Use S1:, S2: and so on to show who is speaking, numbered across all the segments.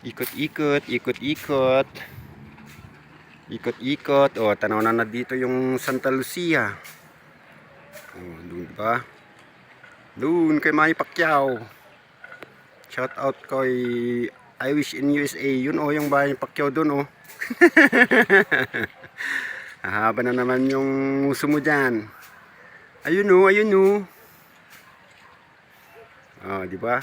S1: Ikot-ikot, ikot-ikot. Ikot-ikot. Oh, tanaw na dito yung Santa Lucia. Oh, doon ba? Doon kay Manny Pacquiao. Shout out kay I Wish in USA. Yun oh, yung bahay ni Pacquiao doon oh. Haba na naman yung uso mo dyan. Ayun oh, ayun oh. Oh, di ba?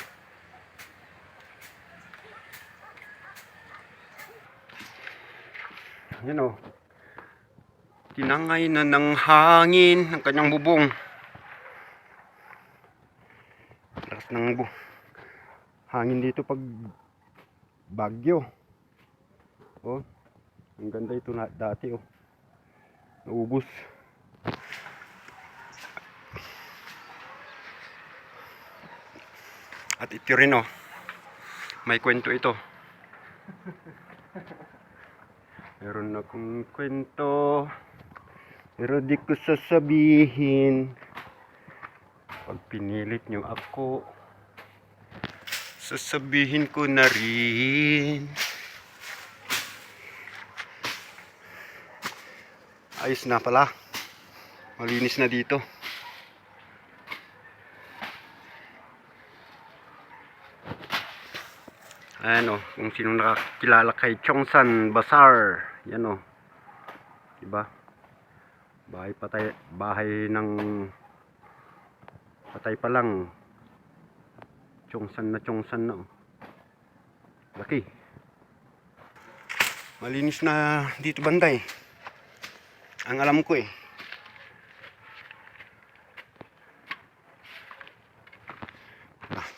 S1: Yan o. Tinangay na ng hangin ng kanyang bubong. Lakas ng hangin dito pag bagyo. Oh, ang ganda ito na dati oh. Naubos. At ito rin oh. May kwento ito. Meron akong kwento, pero di ko sasabihin. Pag pinilit nyo ako, sasabihin ko na rin. Ayos na pala. Malinis na dito. Ayan o, kung sino nakakilala kay Chongsan Bazaar. Yan o. Diba? Bahay ng patay pa lang. Chongsan na o. Laki. Malinis na dito banday. Ang alam ko eh.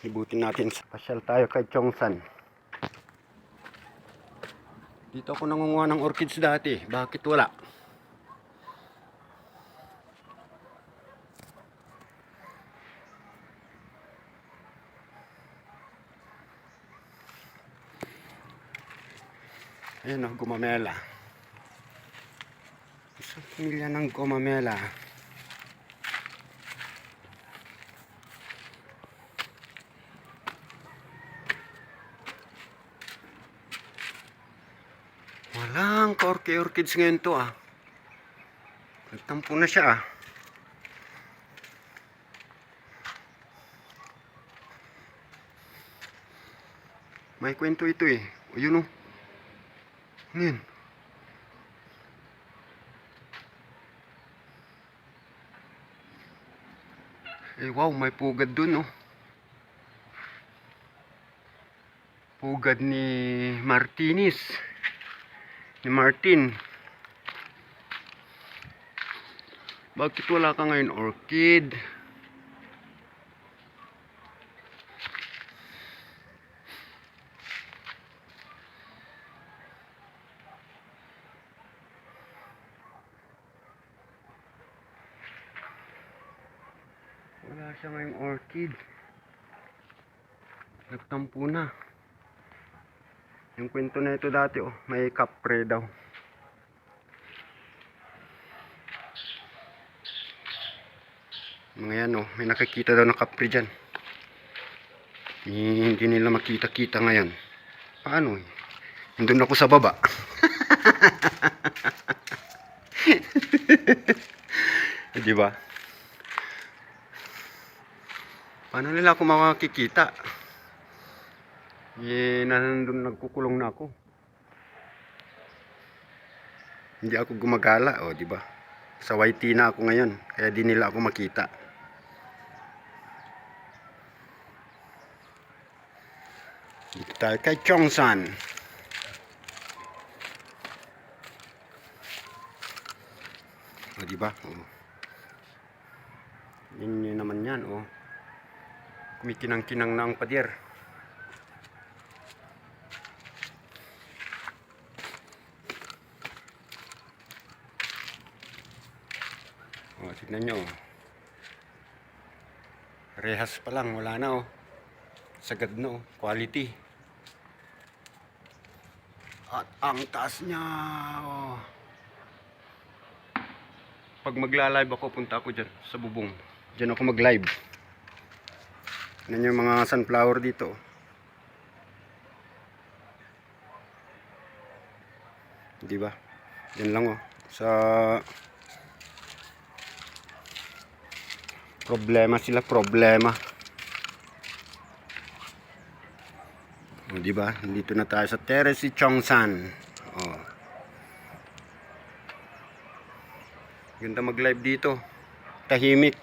S1: Ibutin natin. Pasyal tayo kay Chongsan. Dito ako nangunguha ng orchids dati. Bakit wala? Ayan o, gumamela. Isang pamilya ng gumamela. Walang ka-orchids ngayon to ah. Nagtampo na siya ah. May kwento ito eh. O yun oh. Ano yun? Eh wow, may pugad dun oh. Pugad ni Martin. Bakit wala ka ngayon orchid? Wala siya ngayong orchid. Nagtampo na. Yung kwento na ito dati oh, may kapre daw. Mga yan oh, may nakikita daw na kapre dyan. Hindi nila makita-kita ngayon. Paano eh? Nandun ako sa baba. Di ba? Paano nila ako makikita? Nandun nagkukulong na ako. Hindi ako gumagala, oh, di ba? Sa YT na ako ngayon, kaya di nila ako makita. Dito tayo kay Chongsan. Oh, di ba? Oh. Yun naman yan, oh. Kumikinang-kinang na ang pader. O, tignan nyo. Rehas pa lang, wala na oh. Sagad na oh, quality. At ang taas niya oh. Pag magla-live ako, punta ako dyan sa bubong. Dyan ako mag-live. Tignan nyo yung mga sunflower dito. Di ba? Yan lang oh. Sa problema sila, problema. O, di ba? Dito na tayo sa Terrace Chongsan. Oh. Ganda mag-live dito. Tahimik.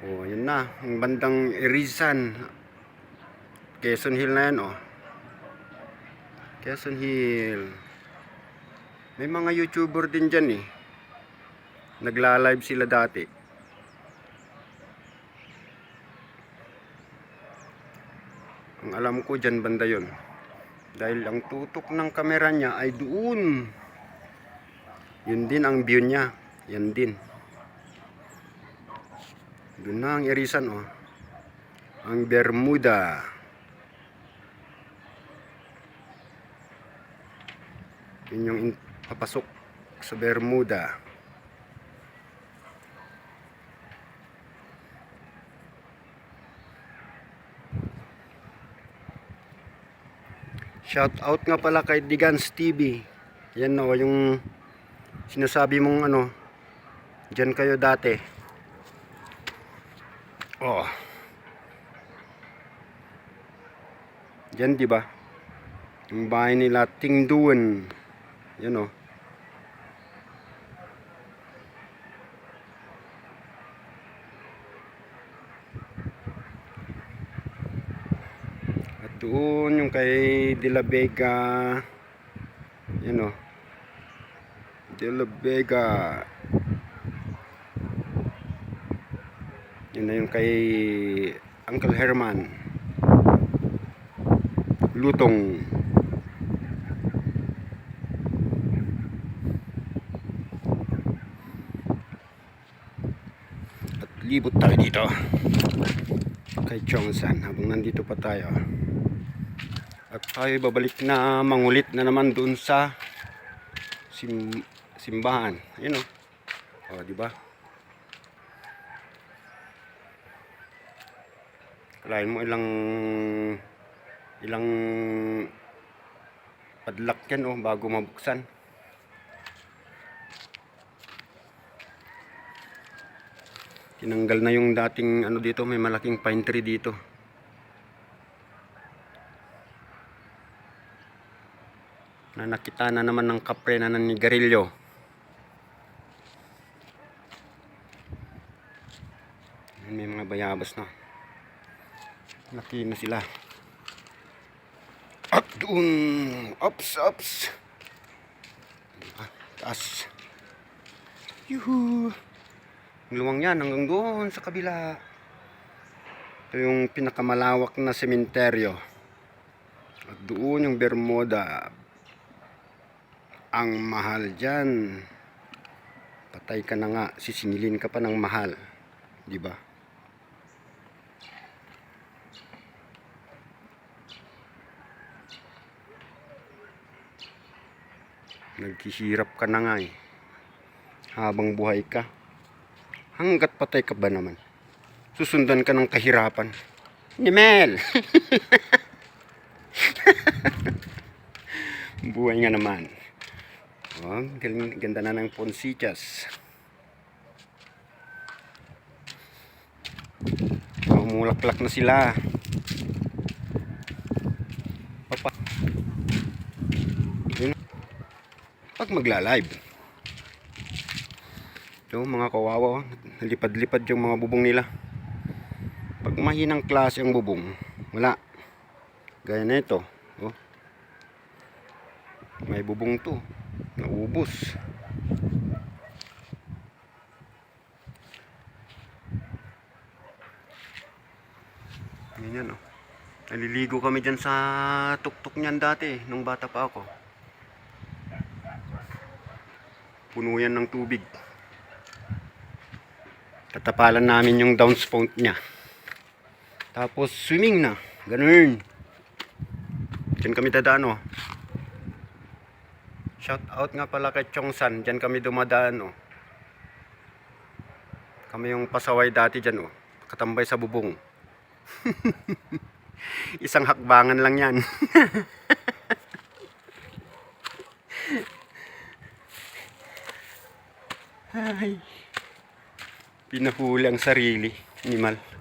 S1: Oh, yun na. Ang bandang Irisan. Quezon Hill na yan, oh. Quezon Hill. May mga YouTuber din dyan, eh. Nagla-live sila dati. Ang alam ko dyan banda yun. Dahil ang tutok ng kamera niya ay doon. Yun din ang view niya. Yan din. Doon na ang Irisan, oh. Ang Bermuda. Yun yung papasok sa Bermuda. Shout out nga pala kay Digans TV. Yan o, yung sinasabi mong ano, dyan kayo dati. Oh. Dyan, di ba? Yung bahay nila Tingduan. Yan o. At doon yung kay De La Vega. Yan o. De La Vega. Yun na yung kay Uncle Herman Lutong. At libot tayo dito kay Chongsan habang nandito pa tayo. At tayo babalik na mangulit na naman doon sa simbahan. Ayun o. O, di ba? Kalahin mo ilang padlock yan oh, bago mabuksan. Tinanggal na yung dating ano dito, may malaking pine tree dito. Na nakita na naman ng kapre na nanigarilyo. May mga bayabas na. Laki na sila. At doon, ups. Taas. Yuhu. Luwang yan hanggang doon sa kabila. Ito yung pinakamalawak na sementeryo. At doon yung Bermuda. Ang mahal dyan. Patay ka na nga, sisingilin ka pa ng mahal. Diba? Naghihirap ka na nga eh. Habang buhay ka. Hanggat patay ka ba naman? Susundan ka ng kahirapan. Nimel! Buhay nga naman. Oh, ganda na ng ponsichas. Mulaklak na sila. Papa. Yun. Pag magla-live. So, mga kawawa, lipad-lipad yung mga bubong nila. Pag mahinang klase ang bubong, wala. Gaya na ito. Oh. May bubong to. Naubos. Ganyan oh. Naliligo kami dyan sa tuktok niyan dati, nung bata pa ako. Puno yan ng tubig. Tatapalan namin yung downspout niya. Tapos swimming na. Ganun. Diyan kami dadaan oh. Shout out nga pala kay Chongsan. Diyan kami dumadaan oh. Kami yung pasaway dati dyan oh. Katambay sa bubong. Isang hakbangan lang yan. Ay, pinahuli ang sarili, animal.